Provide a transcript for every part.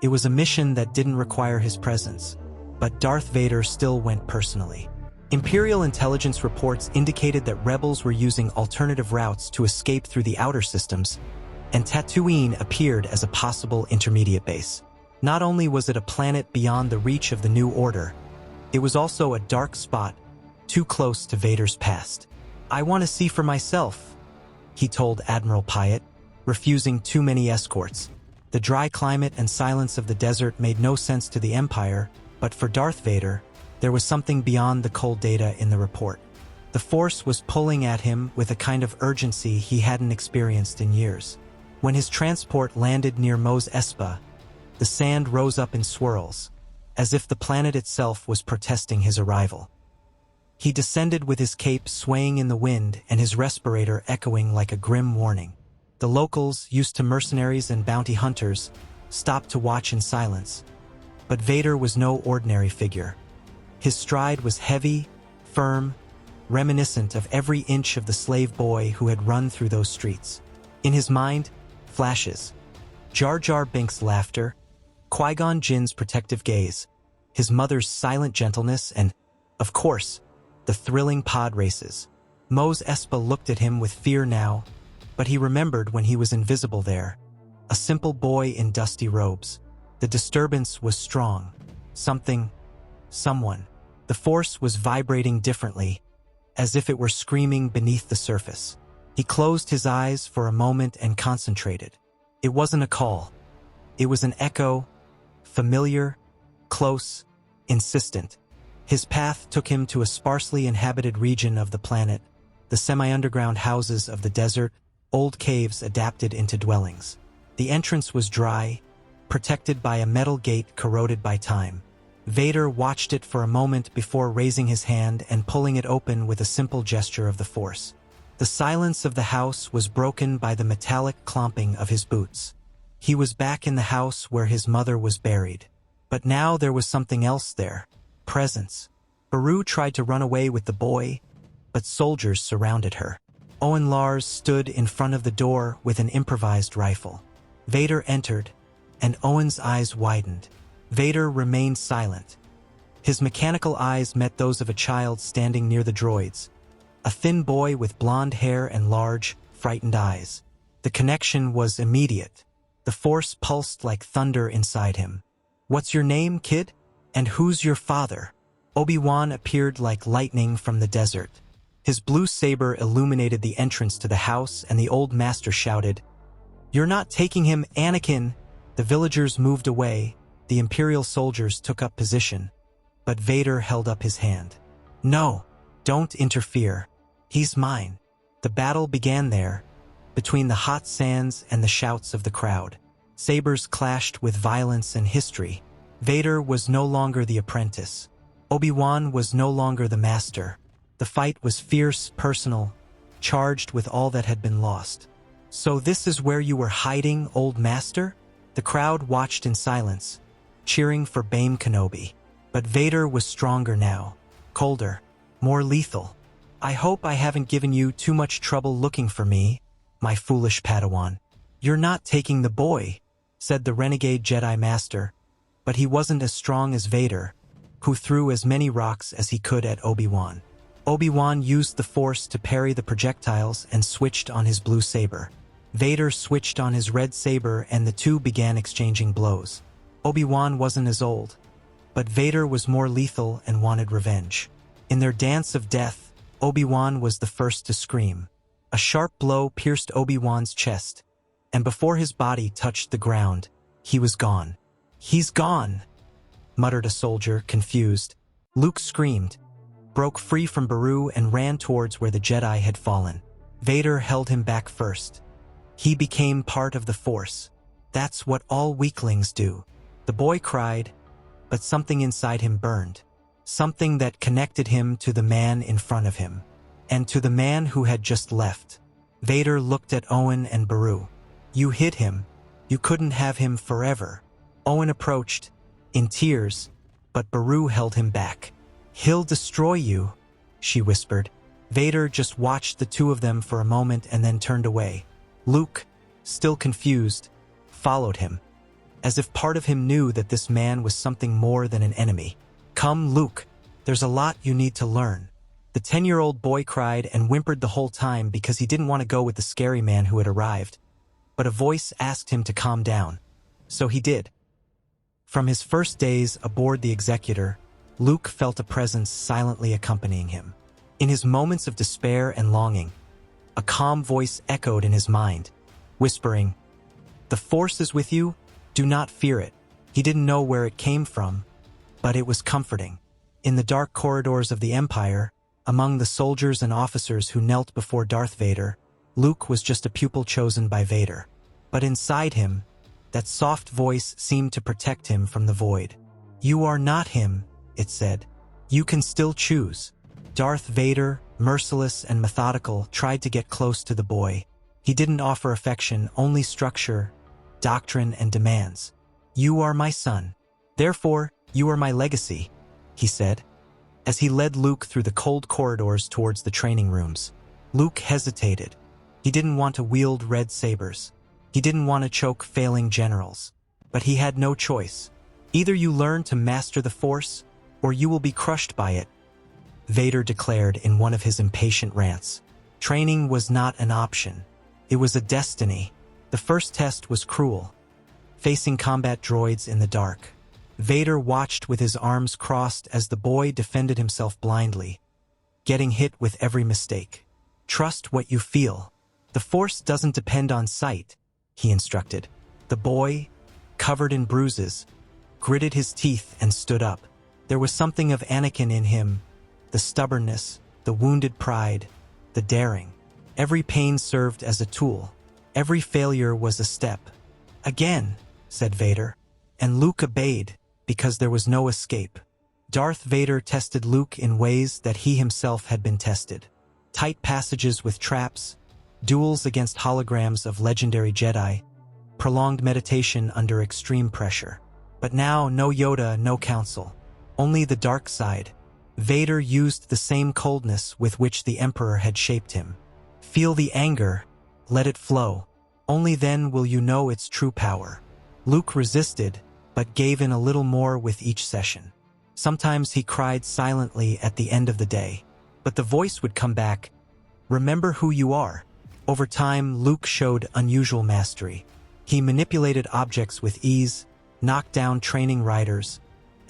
It was a mission that didn't require his presence, but Darth Vader still went personally. Imperial intelligence reports indicated that rebels were using alternative routes to escape through the outer systems, and Tatooine appeared as a possible intermediate base. Not only was it a planet beyond the reach of the New Order, it was also a dark spot too close to Vader's past. "I want to see for myself," he told Admiral Pyatt, refusing too many escorts. The dry climate and silence of the desert made no sense to the Empire, but for Darth Vader, there was something beyond the cold data in the report. The Force was pulling at him with a kind of urgency he hadn't experienced in years. When his transport landed near Mos Espa, the sand rose up in swirls, as if the planet itself was protesting his arrival. He descended with his cape swaying in the wind and his respirator echoing like a grim warning. The locals, used to mercenaries and bounty hunters, stopped to watch in silence. But Vader was no ordinary figure. His stride was heavy, firm, reminiscent of every inch of the slave boy who had run through those streets. In his mind, flashes. Jar Jar Binks' laughter, Qui-Gon Jinn's protective gaze, his mother's silent gentleness, and, of course, the thrilling pod races. Mos Espa looked at him with fear now, but he remembered when he was invisible there, a simple boy in dusty robes. The disturbance was strong. Someone. The Force was vibrating differently, as if it were screaming beneath the surface. He closed his eyes for a moment and concentrated. It wasn't a call. It was an echo, familiar, close, insistent. His path took him to a sparsely inhabited region of the planet, the semi-underground houses of the desert, old caves adapted into dwellings. The entrance was dry, protected by a metal gate corroded by time. Vader watched it for a moment before raising his hand and pulling it open with a simple gesture of the Force. The silence of the house was broken by the metallic clomping of his boots. He was back in the house where his mother was buried. But now there was something else there. Presence. Beru tried to run away with the boy, but soldiers surrounded her. Owen Lars stood in front of the door with an improvised rifle. Vader entered, and Owen's eyes widened. Vader remained silent. His mechanical eyes met those of a child standing near the droids, a thin boy with blonde hair and large, frightened eyes. The connection was immediate. The Force pulsed like thunder inside him. "What's your name, kid? And who's your father?" Obi-Wan appeared like lightning from the desert. His blue saber illuminated the entrance to the house, and the old master shouted, "You're not taking him, Anakin!" The villagers moved away. The Imperial soldiers took up position, but Vader held up his hand. "No, don't interfere. He's mine." The battle began there, between the hot sands and the shouts of the crowd. Sabers clashed with violence and history. Vader was no longer the apprentice. Obi-Wan was no longer the master. The fight was fierce, personal, charged with all that had been lost. "So this is where you were hiding, old master?" The crowd watched in silence, cheering for Babe Kenobi. But Vader was stronger now, colder, more lethal. "I hope I haven't given you too much trouble looking for me, my foolish Padawan." "You're not taking the boy," said the renegade Jedi Master, but he wasn't as strong as Vader, who threw as many rocks as he could at Obi-Wan. Obi-Wan used the Force to parry the projectiles and switched on his blue saber. Vader switched on his red saber, and the two began exchanging blows. Obi-Wan wasn't as old, but Vader was more lethal and wanted revenge. In their dance of death, Obi-Wan was the first to scream. A sharp blow pierced Obi-Wan's chest, and before his body touched the ground, he was gone. "He's gone," muttered a soldier, confused. Luke screamed, broke free from Beru, and ran towards where the Jedi had fallen. Vader held him back first. He became part of the Force. That's what all weaklings do. The boy cried, but something inside him burned. Something that connected him to the man in front of him, and to the man who had just left. Vader looked at Owen and Beru. "You hid him. You couldn't have him forever." Owen approached, in tears, but Beru held him back. "He'll destroy you," she whispered. Vader just watched the two of them for a moment and then turned away. Luke, still confused, followed him. as if part of him knew that this man was something more than an enemy. "Come, Luke, there's a lot you need to learn." The 10-year-old boy cried and whimpered the whole time because he didn't want to go with the scary man who had arrived. But a voice asked him to calm down. So he did. From his first days aboard the Executor, Luke felt a presence silently accompanying him. In his moments of despair and longing, a calm voice echoed in his mind, whispering, "The Force is with you, do not fear it." He didn't know where it came from, but it was comforting. In the dark corridors of the Empire, among the soldiers and officers who knelt before Darth Vader, Luke was just a pupil chosen by Vader. But inside him, that soft voice seemed to protect him from the void. "You are not him," it said. "You can still choose." Darth Vader, merciless and methodical, tried to get close to the boy. He didn't offer affection, only structure, doctrine, and demands. "You are my son. Therefore, you are my legacy," he said, as he led Luke through the cold corridors towards the training rooms. Luke hesitated. He didn't want to wield red sabers. He didn't want to choke failing generals. But he had no choice. "Either you learn to master the Force, or you will be crushed by it," Vader declared in one of his impatient rants. Training was not an option. It was a destiny. The first test was cruel. Facing combat droids in the dark, Vader watched with his arms crossed as the boy defended himself blindly, getting hit with every mistake. "Trust what you feel. The Force doesn't depend on sight," he instructed. The boy, covered in bruises, gritted his teeth and stood up. There was something of Anakin in him, the stubbornness, the wounded pride, the daring. Every pain served as a tool. Every failure was a step. "Again," said Vader, and Luke obeyed, because there was no escape. Darth Vader tested Luke in ways that he himself had been tested. Tight passages with traps, duels against holograms of legendary Jedi, prolonged meditation under extreme pressure. But now, no Yoda, no counsel. Only the dark side. Vader used the same coldness with which the Emperor had shaped him. "Feel the anger, let it flow. Only then will you know its true power." Luke resisted, but gave in a little more with each session. Sometimes he cried silently at the end of the day, but the voice would come back, "Remember who you are." Over time, Luke showed unusual mastery. He manipulated objects with ease, knocked down training riders,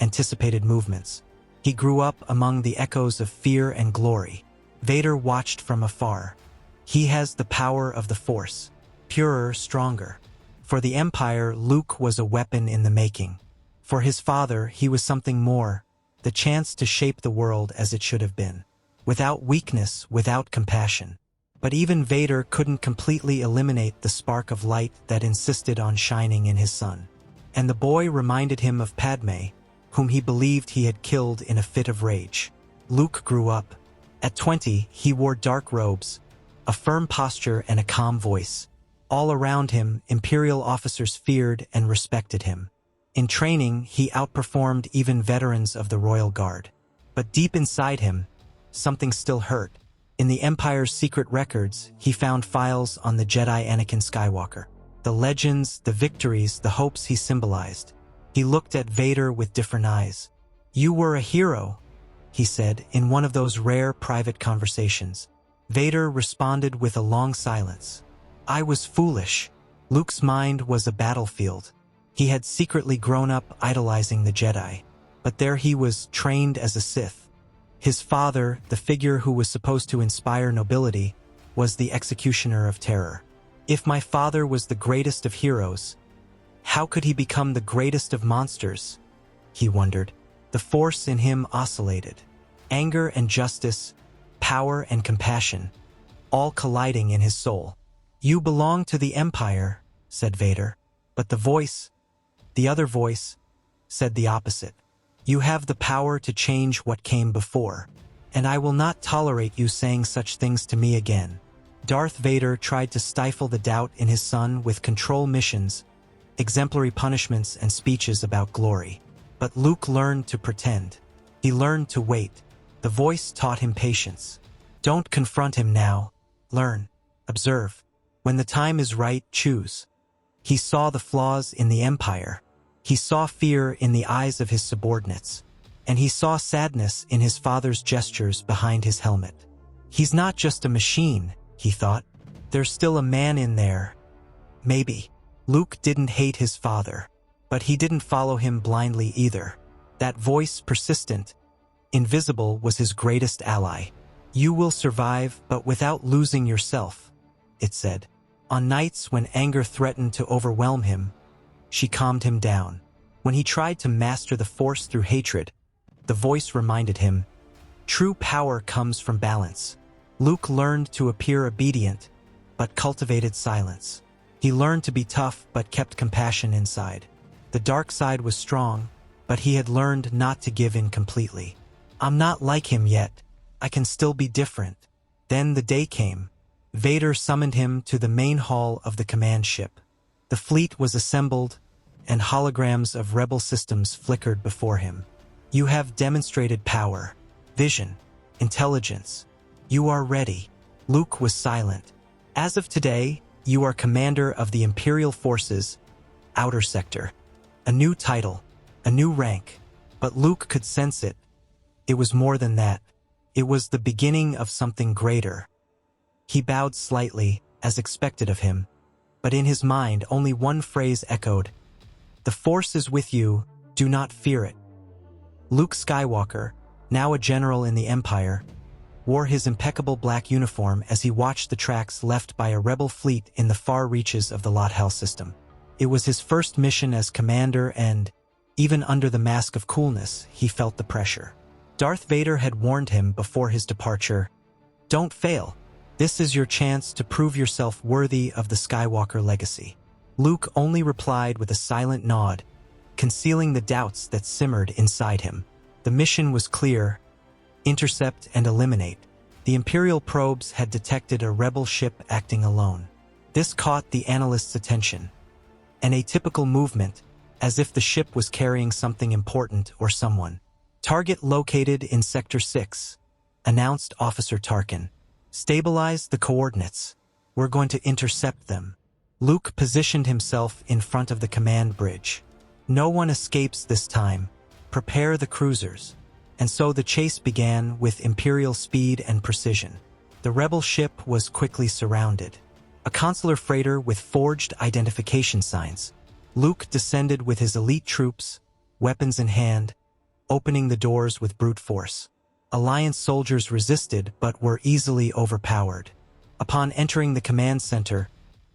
anticipated movements. He grew up among the echoes of fear and glory. Vader watched from afar. He has the power of the Force, purer, stronger. For the Empire, Luke was a weapon in the making. For his father, he was something more, the chance to shape the world as it should have been. Without weakness, without compassion. But even Vader couldn't completely eliminate the spark of light that insisted on shining in his son. And the boy reminded him of Padme, whom he believed he had killed in a fit of rage. Luke grew up. At 20, he wore dark robes, a firm posture and a calm voice. All around him, Imperial officers feared and respected him. In training, he outperformed even veterans of the Royal Guard. But deep inside him, something still hurt. In the Empire's secret records, he found files on the Jedi Anakin Skywalker. The legends, the victories, the hopes he symbolized. He looked at Vader with different eyes. "You were a hero," he said in one of those rare private conversations. Vader responded with a long silence. "I was foolish." Luke's mind was a battlefield. He had secretly grown up idolizing the Jedi. But there he was, trained as a Sith. His father, the figure who was supposed to inspire nobility, was the executioner of terror. If my father was the greatest of heroes, how could he become the greatest of monsters? He wondered. The Force in him oscillated. Anger and justice, power and compassion, all colliding in his soul. "You belong to the Empire," said Vader. But the other voice, said the opposite. "You have the power to change what came before, and I will not tolerate you saying such things to me again." Darth Vader tried to stifle the doubt in his son with control missions, exemplary punishments, and speeches about glory. But Luke learned to pretend. He learned to wait. The voice taught him patience. "Don't confront him now. Learn. Observe. When the time is right, choose." He saw the flaws in the Empire. He saw fear in the eyes of his subordinates. And he saw sadness in his father's gestures behind his helmet. He's not just a machine, he thought. There's still a man in there. Maybe. Luke didn't hate his father, but he didn't follow him blindly either. That voice, persistent, invisible, was his greatest ally. You will survive, but without losing yourself, it said. On nights when anger threatened to overwhelm him, she calmed him down. When he tried to master the Force through hatred, the voice reminded him, true power comes from balance. Luke learned to appear obedient, but cultivated silence. He learned to be tough, but kept compassion inside. The dark side was strong, but he had learned not to give in completely. I'm not like him yet. I can still be different. Then the day came. Vader summoned him to the main hall of the command ship. The fleet was assembled, and holograms of rebel systems flickered before him. You have demonstrated power, vision, intelligence. You are ready. Luke was silent. As of today, you are commander of the Imperial Forces, Outer Sector. A new title, a new rank. But Luke could sense it. It was more than that. It was the beginning of something greater. He bowed slightly, as expected of him. But in his mind, only one phrase echoed. The Force is with you, do not fear it. Luke Skywalker, now a general in the Empire, wore his impeccable black uniform as he watched the tracks left by a rebel fleet in the far reaches of the Lothal system. It was his first mission as commander and, even under the mask of coolness, he felt the pressure. Darth Vader had warned him before his departure, don't fail. This is your chance to prove yourself worthy of the Skywalker legacy. Luke only replied with a silent nod, concealing the doubts that simmered inside him. The mission was clear: intercept and eliminate. The Imperial probes had detected a rebel ship acting alone. This caught the analyst's attention. An atypical movement, as if the ship was carrying something important or someone. Target located in Sector 6, announced Officer Tarkin. Stabilize the coordinates. We're going to intercept them. Luke positioned himself in front of the command bridge. No one escapes this time. Prepare the cruisers. And so the chase began with Imperial speed and precision. The rebel ship was quickly surrounded. A consular freighter with forged identification signs. Luke descended with his elite troops, weapons in hand, opening the doors with brute force. Alliance soldiers resisted but were easily overpowered. Upon entering the command center,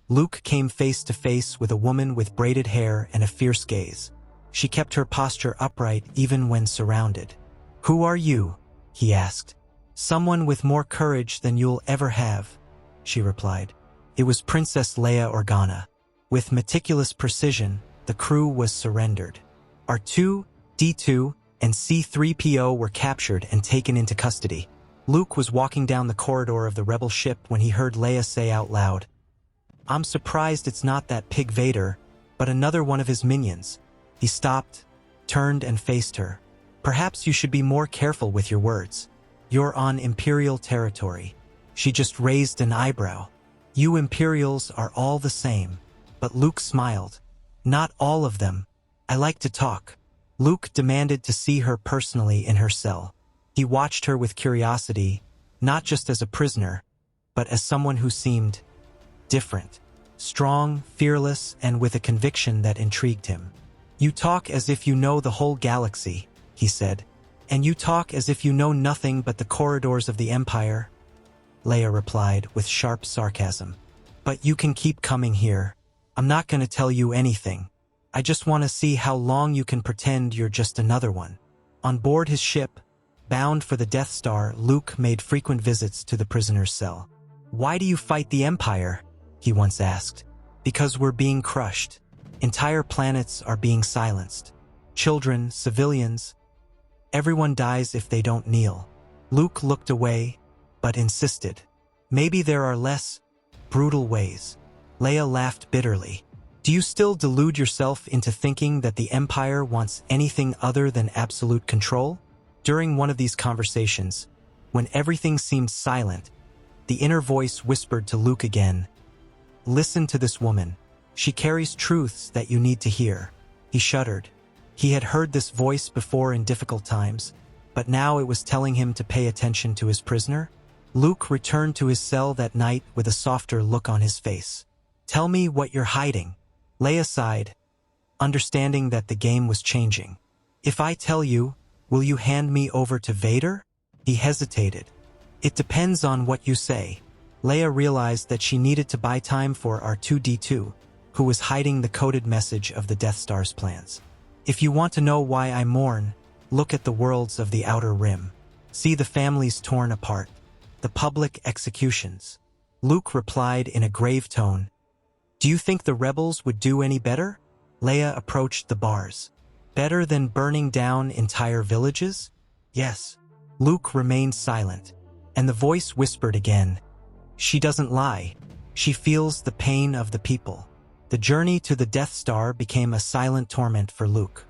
Luke came face to face with a woman with braided hair and a fierce gaze. She kept her posture upright even when surrounded. Who are you? He asked. Someone with more courage than you'll ever have, she replied. It was Princess Leia Organa. With meticulous precision, the crew was surrendered. R2, D2, and C-3PO were captured and taken into custody. Luke was walking down the corridor of the rebel ship when he heard Leia say out loud, I'm surprised it's not that pig Vader, but another one of his minions. He stopped, turned and faced her. Perhaps you should be more careful with your words. You're on Imperial territory. She just raised an eyebrow. You Imperials are all the same. But Luke smiled. Not all of them. I like to talk. Luke demanded to see her personally in her cell. He watched her with curiosity, not just as a prisoner, but as someone who seemed different, strong, fearless, and with a conviction that intrigued him. You talk as if you know the whole galaxy, he said. And you talk as if you know nothing but the corridors of the Empire, Leia replied with sharp sarcasm. But you can keep coming here. I'm not going to tell you anything. I just want to see how long you can pretend you're just another one. On board his ship, bound for the Death Star, Luke made frequent visits to the prisoner's cell. Why do you fight the Empire? He once asked. Because we're being crushed. Entire planets are being silenced. Children, civilians, everyone dies if they don't kneel. Luke looked away, but insisted. Maybe there are less brutal ways. Leia laughed bitterly. Do you still delude yourself into thinking that the Empire wants anything other than absolute control? During one of these conversations, when everything seemed silent, the inner voice whispered to Luke again, listen to this woman. She carries truths that you need to hear." He shuddered. He had heard this voice before in difficult times, but now it was telling him to pay attention to his prisoner. Luke returned to his cell that night with a softer look on his face. "Tell me what you're hiding." Leia sighed, understanding that the game was changing. "If I tell you, will you hand me over to Vader?" He hesitated. "It depends on what you say." Leia realized that she needed to buy time for R2-D2, who was hiding the coded message of the Death Star's plans. "If you want to know why I mourn, look at the worlds of the Outer Rim. See the families torn apart, the public executions." Luke replied in a grave tone, "Do you think the rebels would do any better?" Leia approached the bars. "Better than burning down entire villages?" "Yes." Luke remained silent, and the voice whispered again, "She doesn't lie. She feels the pain of the people." The journey to the Death Star became a silent torment for Luke.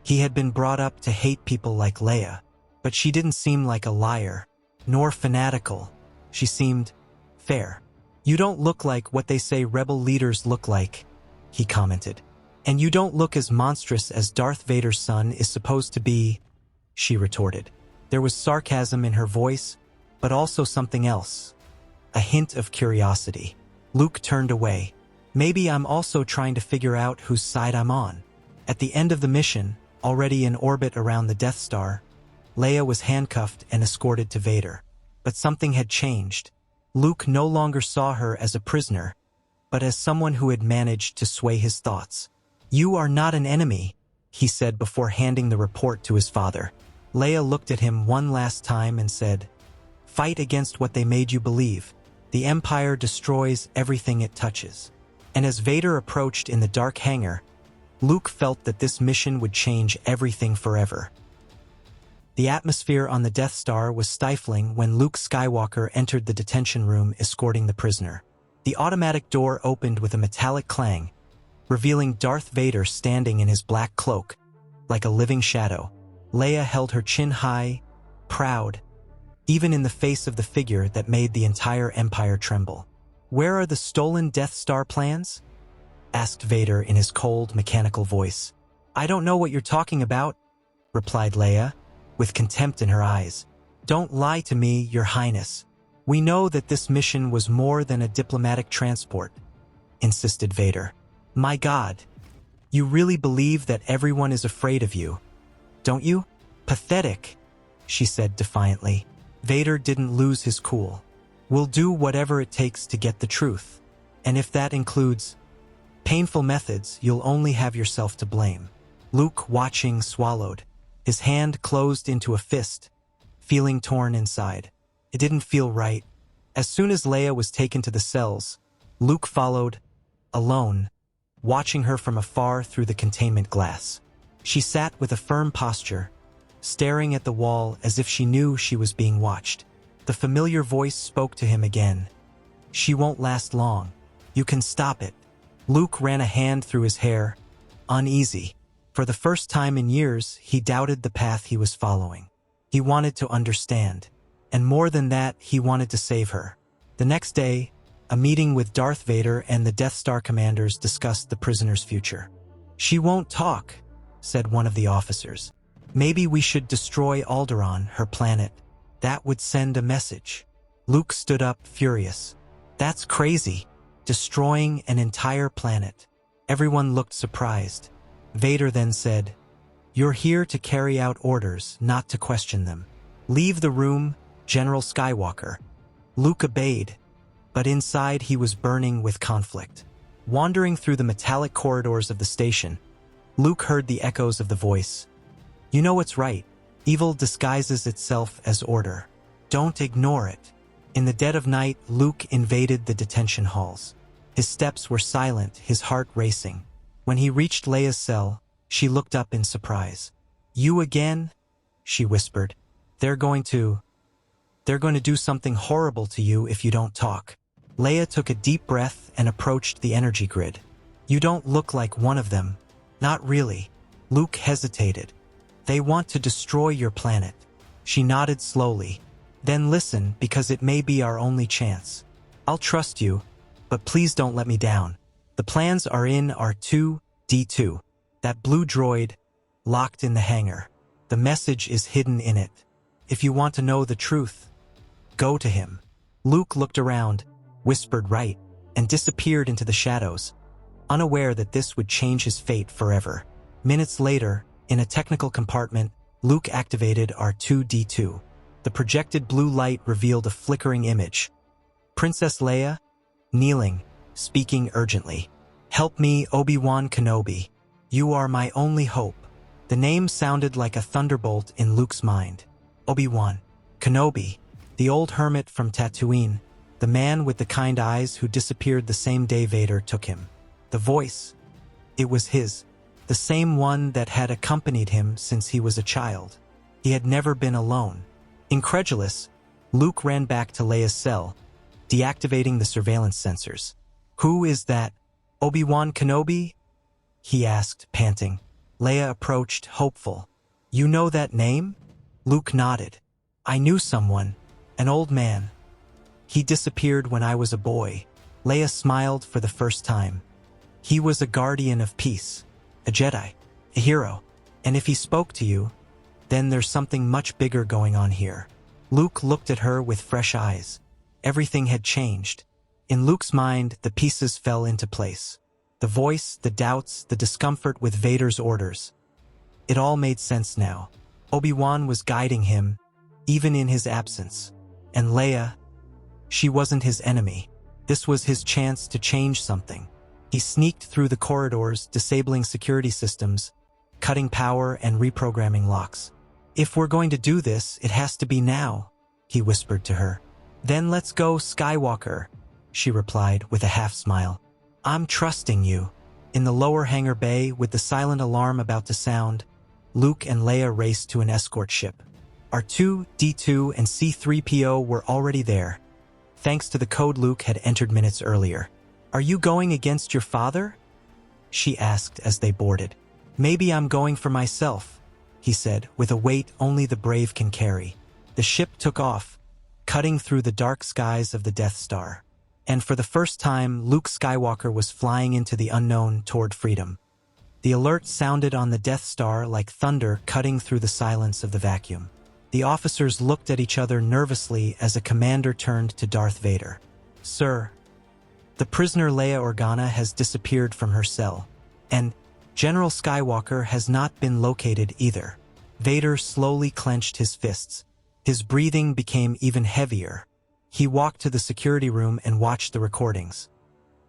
He had been brought up to hate people like Leia, but she didn't seem like a liar, nor fanatical. She seemed fair. "You don't look like what they say rebel leaders look like," he commented. "And you don't look as monstrous as Darth Vader's son is supposed to be," she retorted. There was sarcasm in her voice, but also something else, a hint of curiosity. Luke turned away. "Maybe I'm also trying to figure out whose side I'm on." At the end of the mission, already in orbit around the Death Star, Leia was handcuffed and escorted to Vader. But something had changed. Luke no longer saw her as a prisoner, but as someone who had managed to sway his thoughts. "You are not an enemy," he said before handing the report to his father. Leia looked at him one last time and said, "Fight against what they made you believe. The Empire destroys everything it touches." And as Vader approached in the dark hangar, Luke felt that this mission would change everything forever. The atmosphere on the Death Star was stifling when Luke Skywalker entered the detention room escorting the prisoner. The automatic door opened with a metallic clang, revealing Darth Vader standing in his black cloak, like a living shadow. Leia held her chin high, proud, even in the face of the figure that made the entire Empire tremble. "Where are the stolen Death Star plans?" asked Vader in his cold, mechanical voice. "I don't know what you're talking about," replied Leia, with contempt in her eyes. "Don't lie to me, Your Highness. We know that this mission was more than a diplomatic transport," insisted Vader. "My God, you really believe that everyone is afraid of you, don't you?" "Pathetic," she said defiantly. Vader didn't lose his cool. "We'll do whatever it takes to get the truth. And if that includes painful methods, you'll only have yourself to blame." Luke, watching, swallowed. His hand closed into a fist, feeling torn inside. It didn't feel right. As soon as Leia was taken to the cells, Luke followed, alone, watching her from afar through the containment glass. She sat with a firm posture, staring at the wall as if she knew she was being watched. The familiar voice spoke to him again. "She won't last long. You can stop it." Luke ran a hand through his hair, uneasy. For the first time in years, he doubted the path he was following. He wanted to understand. And more than that, he wanted to save her. The next day, a meeting with Darth Vader and the Death Star commanders discussed the prisoner's future. "She won't talk," said one of the officers. "Maybe we should destroy Alderaan, her planet. That would send a message." Luke stood up, furious. "That's crazy. Destroying an entire planet." Everyone looked surprised. Vader then said, "You're here to carry out orders, not to question them. Leave the room, General Skywalker." Luke obeyed, but inside he was burning with conflict. Wandering through the metallic corridors of the station, Luke heard the echoes of the voice. "You know what's right. Evil disguises itself as order. Don't ignore it." In the dead of night, Luke invaded the detention halls. His steps were silent, his heart racing. When he reached Leia's cell, she looked up in surprise. "You again?" she whispered. They're going to do something horrible to you if you don't talk." Leia took a deep breath and approached the energy grid. "You don't look like one of them." "Not really." Luke hesitated. "They want to destroy your planet." She nodded slowly. "Then listen, because it may be our only chance. I'll trust you, but please don't let me down." The The plans are in R2-D2, that blue droid, locked in the hangar. The message is hidden in it. If you want to know the truth, go to him. Luke looked around, whispered right, and disappeared into the shadows, unaware that this would change his fate forever. Minutes later, in a technical compartment, Luke activated R2-D2. The projected blue light revealed a flickering image. Princess Leia, kneeling, speaking urgently. "Help me, Obi-Wan Kenobi. You are my only hope." The name sounded like a thunderbolt in Luke's mind. Obi-Wan Kenobi, the old hermit from Tatooine, the man with the kind eyes who disappeared the same day Vader took him. The voice, it was his, the same one that had accompanied him since he was a child. He had never been alone. Incredulous, Luke ran back to Leia's cell, deactivating the surveillance sensors. "Who is that? Obi-Wan Kenobi?" he asked, panting. Leia approached, hopeful. "You know that name?" Luke nodded. "I knew someone, an old man. He disappeared when I was a boy." Leia smiled for the first time. "He was a guardian of peace, a Jedi, a hero. And if he spoke to you, then there's something much bigger going on here." Luke looked at her with fresh eyes. Everything had changed. In Luke's mind, the pieces fell into place. The voice, the doubts, the discomfort with Vader's orders. It all made sense now. Obi-Wan was guiding him, even in his absence. And Leia, she wasn't his enemy. This was his chance to change something. He sneaked through the corridors, disabling security systems, cutting power and reprogramming locks. "If we're going to do this, it has to be now," he whispered to her. "Then let's go, Skywalker," she replied with a half-smile. "I'm trusting you." In the lower hangar bay, with the silent alarm about to sound, Luke and Leia raced to an escort ship. R2-D2 and C-3PO were already there, thanks to the code Luke had entered minutes earlier. "Are you going against your father?" she asked as they boarded. "Maybe I'm going for myself," he said, with a weight only the brave can carry. The ship took off, cutting through the dark skies of the Death Star. And for the first time, Luke Skywalker was flying into the unknown toward freedom. The alert sounded on the Death Star like thunder cutting through the silence of the vacuum. The officers looked at each other nervously as a commander turned to Darth Vader. "Sir, the prisoner Leia Organa has disappeared from her cell, and General Skywalker has not been located either." Vader slowly clenched his fists. His breathing became even heavier. He walked to the security room and watched the recordings.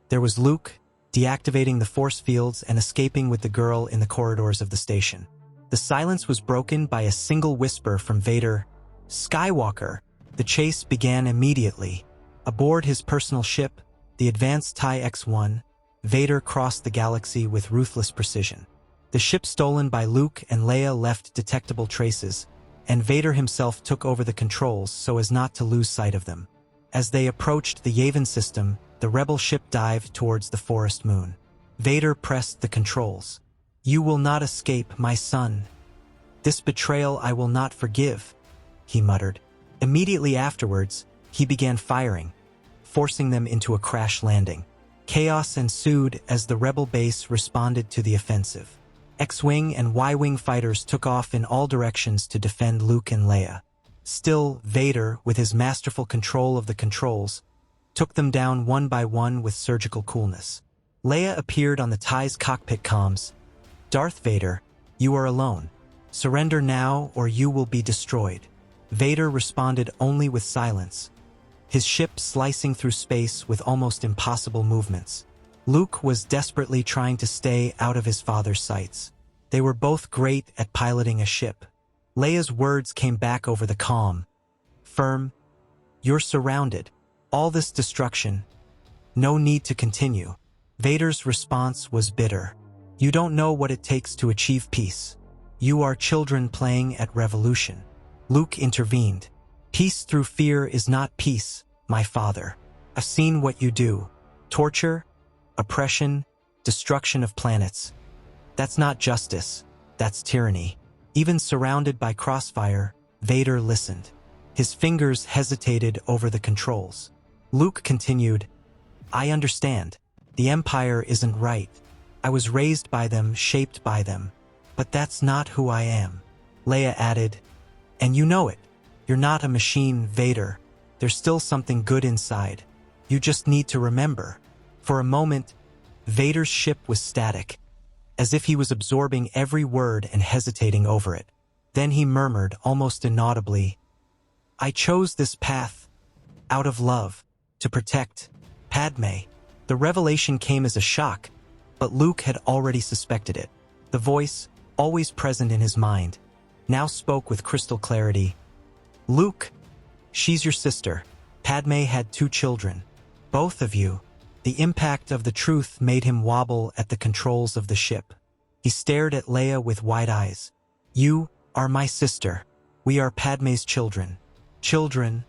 There was Luke, deactivating the force fields and escaping with the girl in the corridors of the station. The silence was broken by a single whisper from Vader, "Skywalker." The chase began immediately. Aboard his personal ship, the advanced TIE X-1, Vader crossed the galaxy with ruthless precision. The ship stolen by Luke and Leia left detectable traces, and Vader himself took over the controls so as not to lose sight of them. As they approached the Yavin system, the rebel ship dived towards the forest moon. Vader pressed the controls. "You will not escape, my son. This betrayal I will not forgive," he muttered. Immediately afterwards, he began firing, forcing them into a crash landing. Chaos ensued as the rebel base responded to the offensive. X-Wing and Y-Wing fighters took off in all directions to defend Luke and Leia. Still, Vader, with his masterful control of the controls, took them down one by one with surgical coolness. Leia appeared on the TIE's cockpit comms. "Darth Vader, you are alone. Surrender now or you will be destroyed." Vader responded only with silence, his ship slicing through space with almost impossible movements. Luke was desperately trying to stay out of his father's sights. They were both great at piloting a ship. Leia's words came back over the comm. Firm, "You're surrounded. All this destruction. No need to continue." Vader's response was bitter. "You don't know what it takes to achieve peace. You are children playing at revolution." Luke intervened. "Peace through fear is not peace, my father. I've seen what you do. Torture, oppression, destruction of planets. That's not justice. That's tyranny." Even surrounded by crossfire, Vader listened. His fingers hesitated over the controls. Luke continued, "I understand. The Empire isn't right. I was raised by them, shaped by them. But that's not who I am. Leia added, and you know it. You're not a machine, Vader. There's still something good inside. You just need to remember. For a moment, Vader's ship was static, as if he was absorbing every word and hesitating over it. Then he murmured, almost inaudibly, I chose this path, out of love, to protect Padme. The revelation came as a shock, but Luke had already suspected it. The voice, always present in his mind, now spoke with crystal clarity. Luke, she's your sister. Padme had 2 children. Both of you. The impact of the truth made him wobble at the controls of the ship. He stared at Leia with wide eyes. You are my sister. We are Padme's children. Children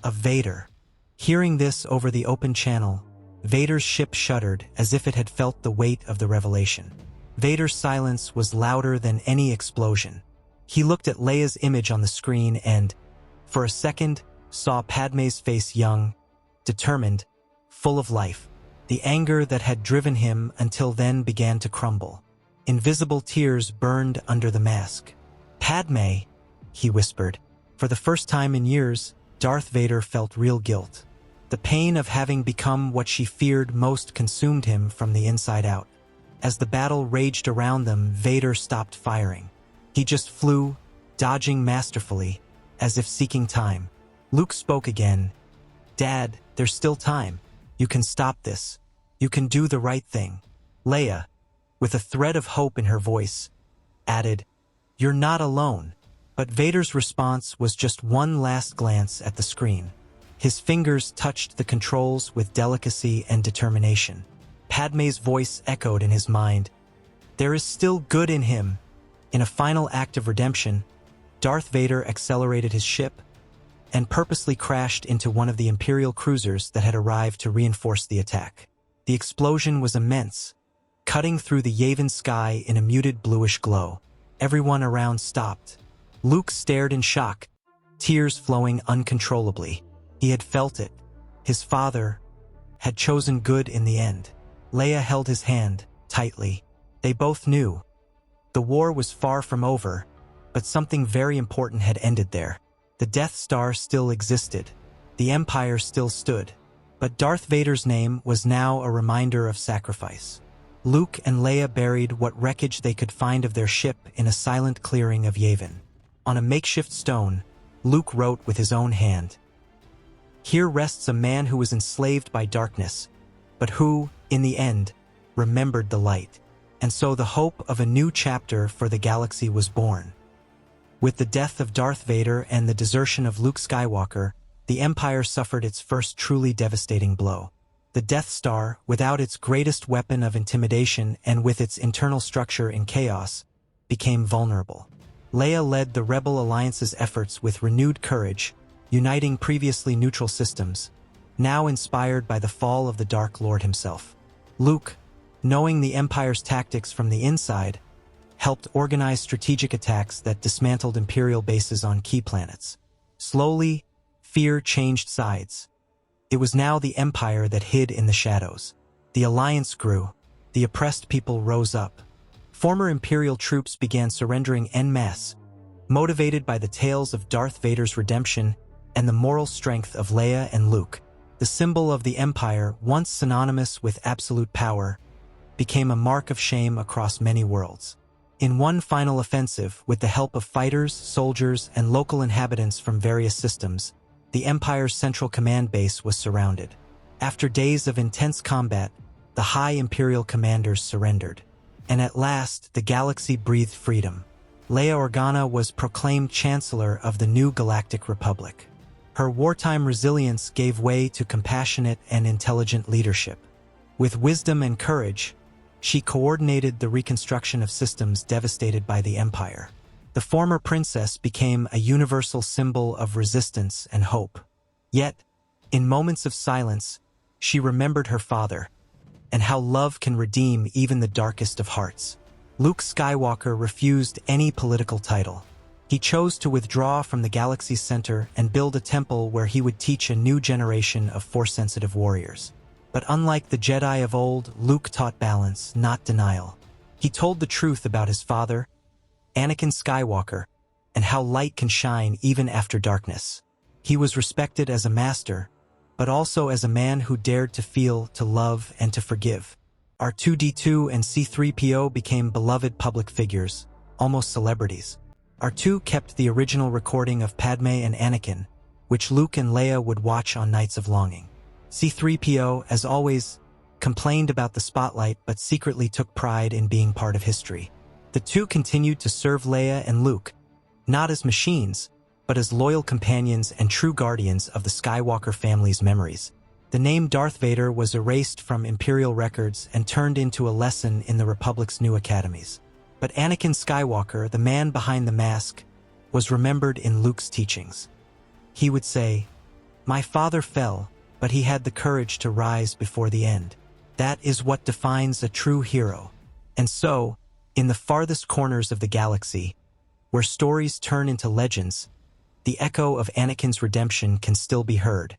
of Vader. Hearing this over the open channel, Vader's ship shuddered as if it had felt the weight of the revelation. Vader's silence was louder than any explosion. He looked at Leia's image on the screen and, for a second, saw Padme's face, young, determined, full of life. The anger that had driven him until then began to crumble. Invisible tears burned under the mask. Padme, he whispered. For the first time in years, Darth Vader felt real guilt. The pain of having become what she feared most consumed him from the inside out. As the battle raged around them, Vader stopped firing. He just flew, dodging masterfully, as if seeking time. Luke spoke again. Dad, there's still time. You can stop this. You can do the right thing. Leia, with a thread of hope in her voice, added, You're not alone. But Vader's response was just one last glance at the screen. His fingers touched the controls with delicacy and determination. Padme's voice echoed in his mind. There is still good in him. In a final act of redemption, Darth Vader accelerated his ship and purposely crashed into one of the Imperial cruisers that had arrived to reinforce the attack. The explosion was immense, cutting through the Yavin sky in a muted bluish glow. Everyone around stopped. Luke stared in shock, tears flowing uncontrollably. He had felt it. His father had chosen good in the end. Leia held his hand tightly. They both knew. The war was far from over, but something very important had ended there. The Death Star still existed. The Empire still stood. But Darth Vader's name was now a reminder of sacrifice. Luke and Leia buried what wreckage they could find of their ship in a silent clearing of Yavin. On a makeshift stone, Luke wrote with his own hand, Here rests a man who was enslaved by darkness, but who, in the end, remembered the light. And so the hope of a new chapter for the galaxy was born. With the death of Darth Vader and the desertion of Luke Skywalker, the Empire suffered its first truly devastating blow. The Death Star, without its greatest weapon of intimidation and with its internal structure in chaos, became vulnerable. Leia led the Rebel Alliance's efforts with renewed courage, uniting previously neutral systems, now inspired by the fall of the Dark Lord himself. Luke, knowing the Empire's tactics from the inside, helped organize strategic attacks that dismantled Imperial bases on key planets. Slowly, fear changed sides. It was now the Empire that hid in the shadows. The Alliance grew. The oppressed people rose up. Former Imperial troops began surrendering en masse, motivated by the tales of Darth Vader's redemption and the moral strength of Leia and Luke. The symbol of the Empire, once synonymous with absolute power, became a mark of shame across many worlds. In one final offensive, with the help of fighters, soldiers, and local inhabitants from various systems, the Empire's central command base was surrounded. After days of intense combat, the high Imperial commanders surrendered. And at last, the galaxy breathed freedom. Leia Organa was proclaimed Chancellor of the new Galactic Republic. Her wartime resilience gave way to compassionate and intelligent leadership. With wisdom and courage, she coordinated the reconstruction of systems devastated by the Empire. The former princess became a universal symbol of resistance and hope. Yet, in moments of silence, she remembered her father, and how love can redeem even the darkest of hearts. Luke Skywalker refused any political title. He chose to withdraw from the galaxy's center and build a temple where he would teach a new generation of Force-sensitive warriors. But unlike the Jedi of old, Luke taught balance, not denial. He told the truth about his father, Anakin Skywalker, and how light can shine even after darkness. He was respected as a master, but also as a man who dared to feel, to love, and to forgive. R2-D2 and C-3PO became beloved public figures, almost celebrities. R2 kept the original recording of Padme and Anakin, which Luke and Leia would watch on nights of longing. C-3PO, as always, complained about the spotlight but secretly took pride in being part of history. The two continued to serve Leia and Luke, not as machines, but as loyal companions and true guardians of the Skywalker family's memories. The name Darth Vader was erased from Imperial records and turned into a lesson in the Republic's new academies. But Anakin Skywalker, the man behind the mask, was remembered in Luke's teachings. He would say, "My father fell, but he had the courage to rise before the end. That is what defines a true hero." And so, in the farthest corners of the galaxy, where stories turn into legends, the echo of Anakin's redemption can still be heard.